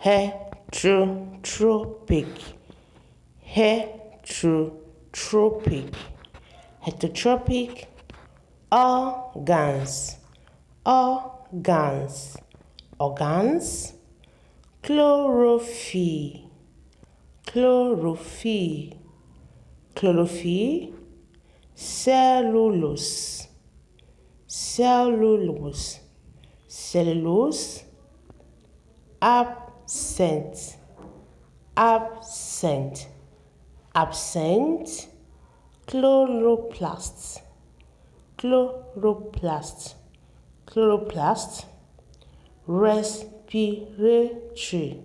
heterotropic, heterotropic, heterotropic, organs, organs, organs, chlorophyll, chlorophyll, chlorophyll, cellulose, cellulose, cellulose, absent, absent, absent, chloroplast, chloroplast, chloroplast, respiratory,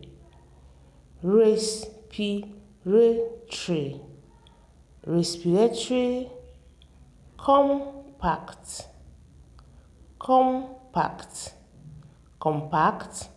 respiratory, respiratory, compact, compact, compact.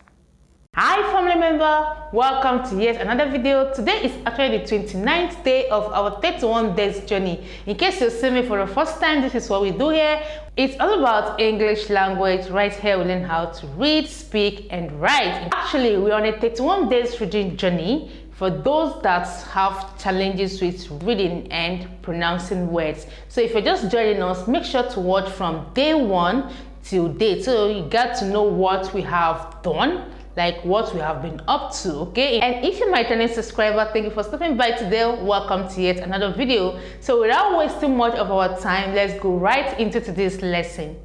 Hi family member, welcome to yet another video. Today is actually the 29th day of our 31 days journey. In case you're seeing me for the first time, this is what we do here. It's all about English language. Right here we learn how to read, speak and write. Actually, we're on a 31 days reading journey for those that have challenges with reading and pronouncing words. So if you're just joining us, make sure to watch from day 1 till date, so you get to know what we have done, like what we have been up to, okay? And if you're my returning subscriber, thank you for stopping by today. Welcome to yet another video. So without wasting much of our time, let's go right into today's lesson.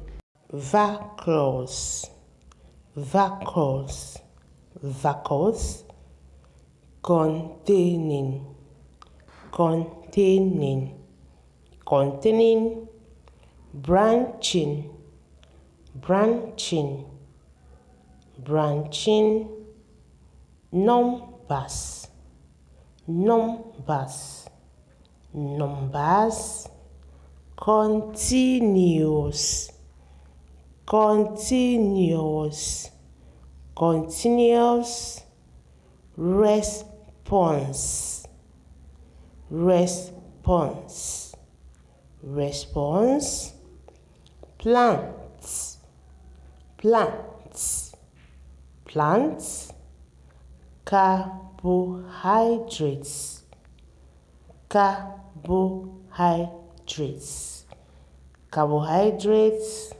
Vacuoles, vacuoles, vacuoles, containing, containing, containing, branching, branching, branching, numbers, numbers, numbers, continuous, continuous, continuous, response, response, response, plants, plants, plants, carbohydrates, carbohydrates, carbohydrates,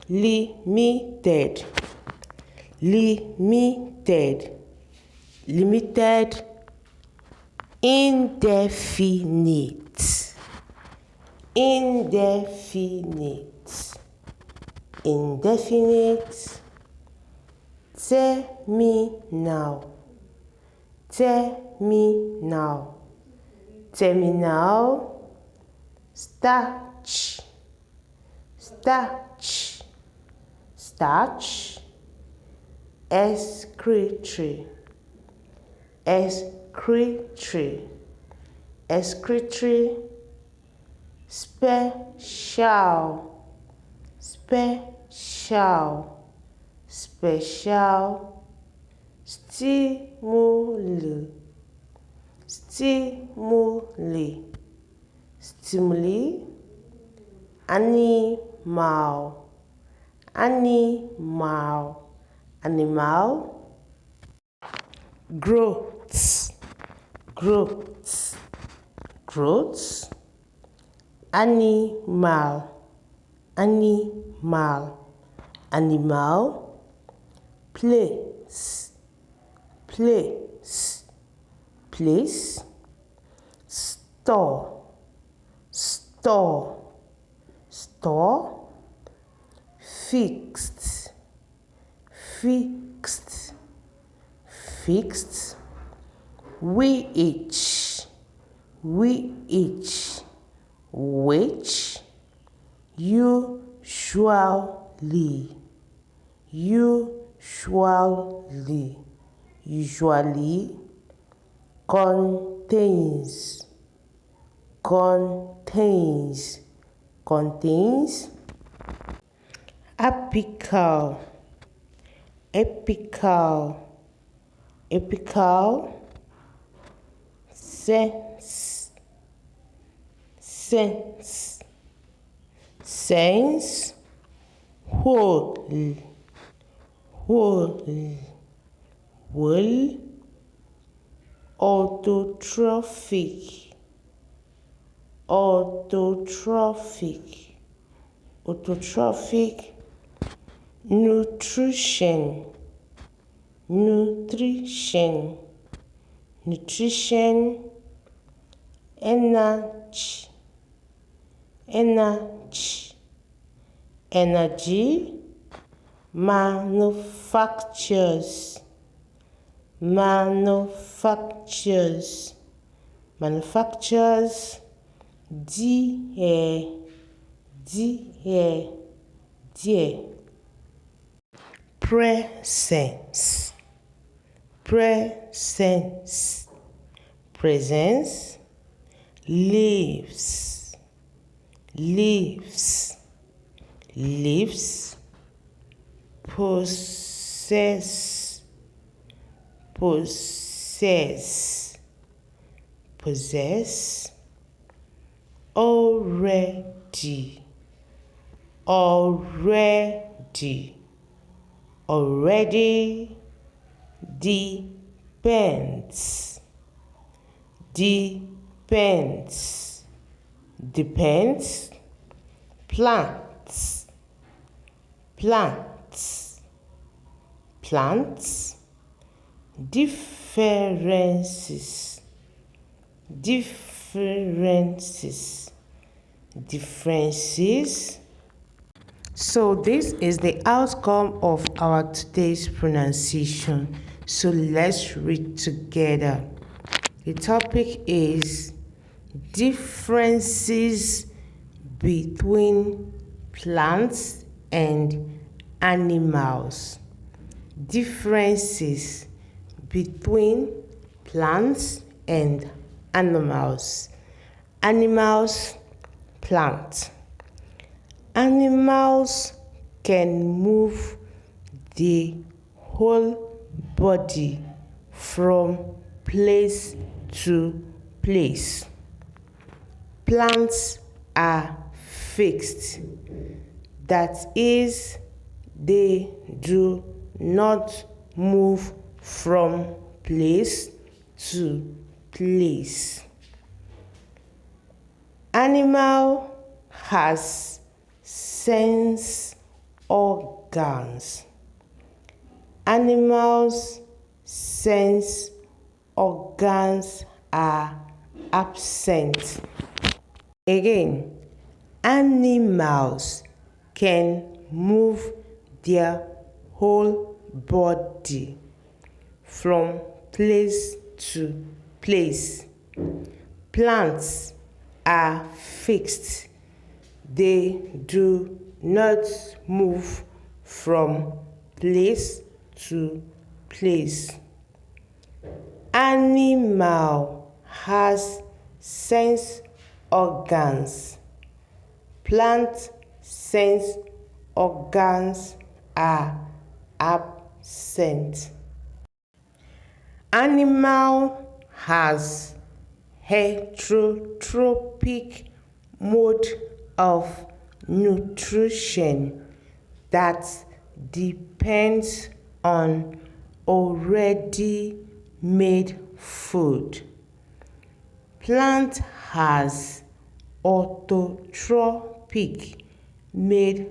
limited, limited, limited, indefinite, indefinite, indefinite, terminal, terminal, terminal, starch, starch, starch, excretory, excretory, excretory, special, special, special, stimuli, stimuli, stimuli, animal, animal, animal, growth, growth, growth, animal, animal, animal, place, place, place, store, store, store, fixed, fixed, fixed, which, which, which, usually, usually, usually, contains, contains, contains, apical, apical, apical, sense, sense, sense, whole, whole, wool, autotrophic, autotrophic, autotrophic, nutrition, nutrition, nutrition, energy, energy, energy, manufactures, manufactures, manufactures, dear, dear, dear, presence, presence, presence, leaves, leaves, leaves, possess, possess, possess, already, already, already, depends, depends, depends, plants, plants, plants, differences, differences, differences. So this is the outcome of our today's pronunciation. So let's read together. The topic is differences between plants and animals. Differences between plants and animals. Animals, plants. Animals can move the whole body from place to place. Plants are fixed. That is, they do not move from place to place. Animal has sense organs. Animals' sense organs are absent. Again, animals can move their whole body from place to place. Plants are fixed. They do not move from place to place. Animal has sense organs. Plant sense organs are absent. Animal has heterotrophic mode of nutrition that depends on already made food. Plant has autotrophic mode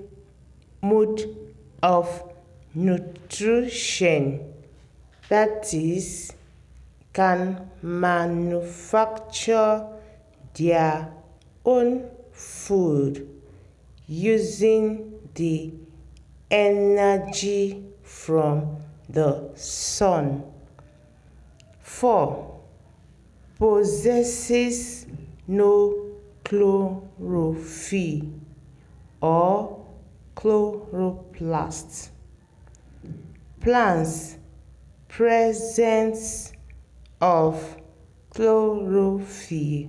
of nutrition, that is, can manufacture their own food using the energy from the sun. 4. Possesses no chlorophyll or chloroplast. Plants presence of chlorophyll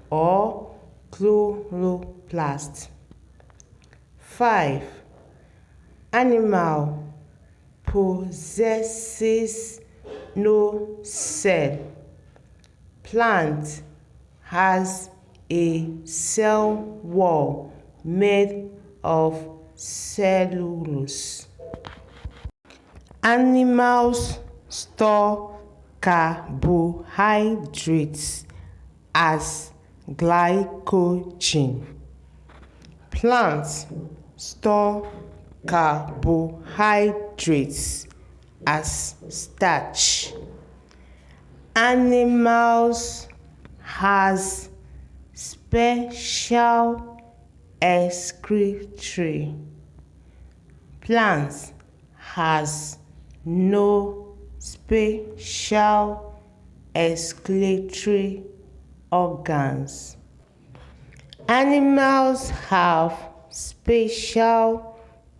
or chloroplast. 5. Animal possesses no cell. Plant has a cell wall made of cellulose. Animals' store carbohydrates as glycogen. Plants store carbohydrates as starch. Animals has special excretory. Plants has no special excretory organs. Animals have special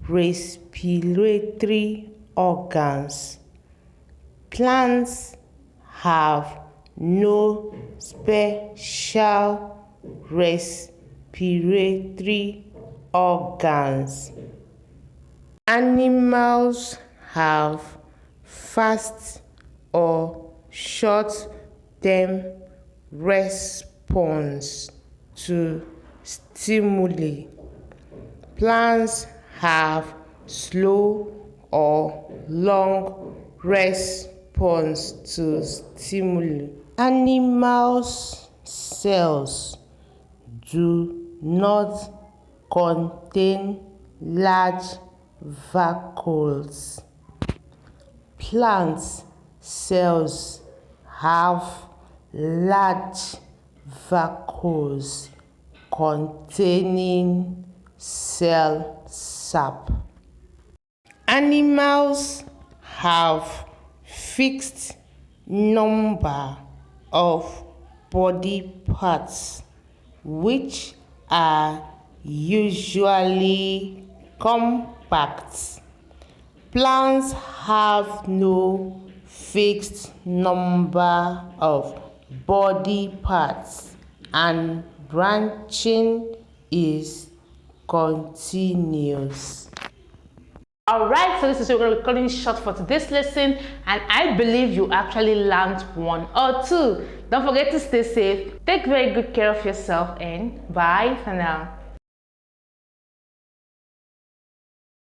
respiratory organs. Plants have no special respiratory organs. Animals have fast or short-term response to stimuli. Plants have slow or long response to stimuli. Animals' cells do not contain large vacuoles. Plant cells have large vacuoles containing cell sap. Animals have fixed number of body parts which are usually compact. Plants have no fixed number of body parts and branching is continuous. Alright, so this is what we're going to be calling short for today's lesson, and I believe you actually learned one or two. Don't forget to stay safe, take very good care of yourself, and bye for now.